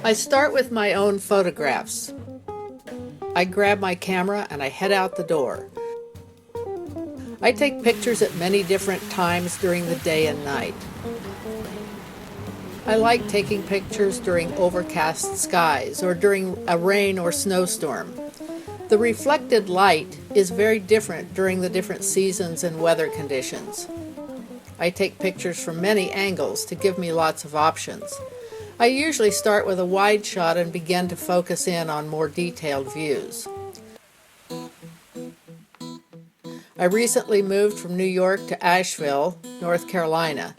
I start with my own photographs. I grab my camera and I head out the door. I take pictures at many different times during the day and night. I like taking pictures during overcast skies or during a rain or snowstorm. The reflected light is very different during the different seasons and weather conditions. I take pictures from many angles to give me lots of options. I usually start with a wide shot and begin to focus in on more detailed views. I recently moved from New York to Asheville, North Carolina.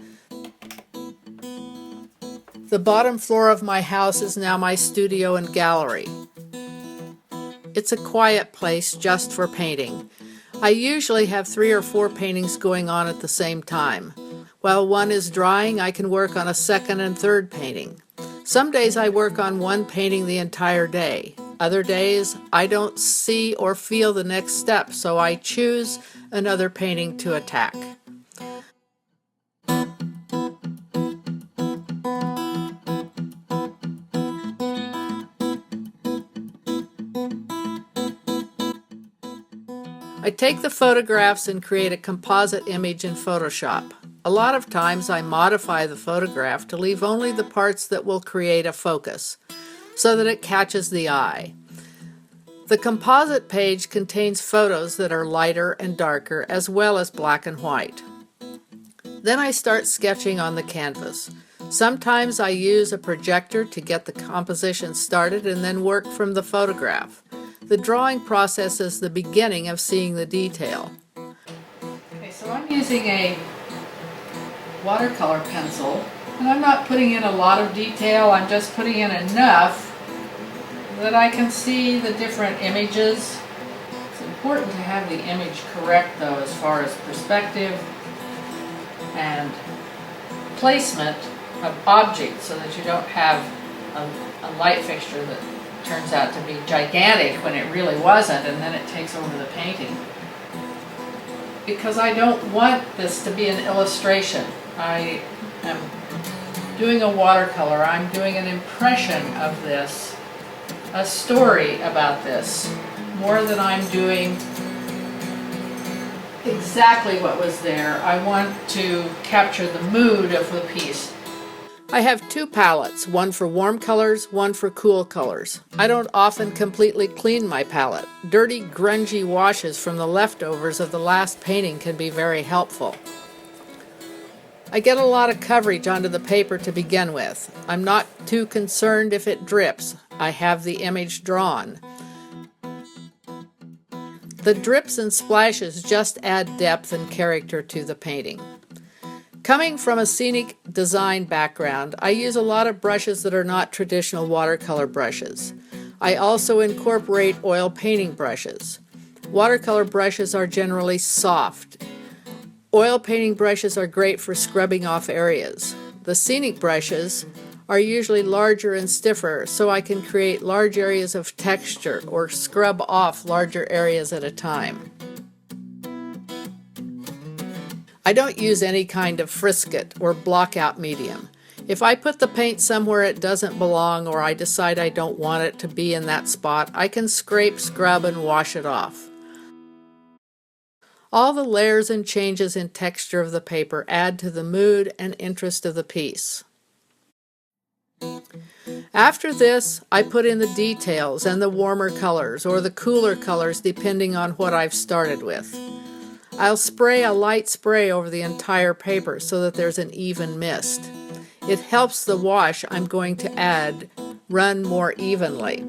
The bottom floor of my house is now my studio and gallery. It's a quiet place just for painting. I usually have 3 or 4 paintings going on at the same time. While one is drying, I can work on a second and third painting. Some days I work on one painting the entire day. Other days, I don't see or feel the next step, so I choose another painting to attack. I take the photographs and create a composite image in Photoshop. A lot of times I modify the photograph to leave only the parts that will create a focus, so that it catches the eye. The composite page contains photos that are lighter and darker, as well as black and white. Then I start sketching on the canvas. Sometimes I use a projector to get the composition started and then work from the photograph. The drawing process is the beginning of seeing the detail. Okay, so I'm using a watercolor pencil, and I'm not putting in a lot of detail, I'm just putting in enough that I can see the different images. It's important to have the image correct though, as far as perspective and placement of objects, so that you don't have a light fixture that turns out to be gigantic when it really wasn't, and then it takes over the painting. Because I don't want this to be an illustration. I am doing a watercolor. I'm doing an impression of this, a story about this, more than I'm doing exactly what was there. I want to capture the mood of the piece. I have 2 palettes, one for warm colors, one for cool colors. I don't often completely clean my palette. Dirty, grungy washes from the leftovers of the last painting can be very helpful. I get a lot of coverage onto the paper to begin with. I'm not too concerned if it drips. I have the image drawn. The drips and splashes just add depth and character to the painting. Coming from a scenic design background, I use a lot of brushes that are not traditional watercolor brushes. I also incorporate oil painting brushes. Watercolor brushes are generally soft. Oil painting brushes are great for scrubbing off areas. The scenic brushes are usually larger and stiffer, so I can create large areas of texture or scrub off larger areas at a time. I don't use any kind of frisket or blockout medium. If I put the paint somewhere it doesn't belong, or I decide I don't want it to be in that spot, I can scrape, scrub, and wash it off. All the layers and changes in texture of the paper add to the mood and interest of the piece. After this, I put in the details and the warmer colors or the cooler colors depending on what I've started with. I'll spray a light spray over the entire paper so that there's an even mist. It helps the wash I'm going to add run more evenly.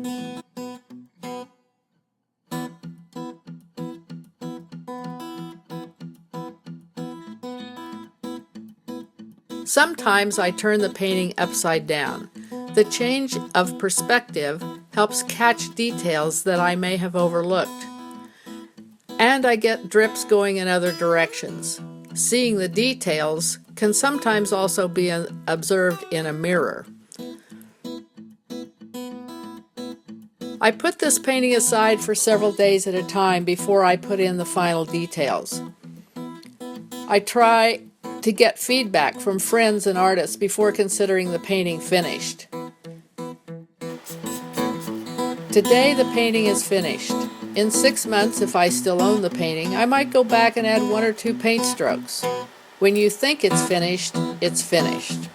Sometimes I turn the painting upside down. The change of perspective helps catch details that I may have overlooked. And I get drips going in other directions. seeing the details can sometimes also be observed in a mirror. I put this painting aside for several days at a time before I put in the final details. I try to get feedback from friends and artists before considering the painting finished. Today the painting is finished. In 6 months, if I still own the painting, I might go back and add 1 or 2 paint strokes. When you think it's finished, it's finished.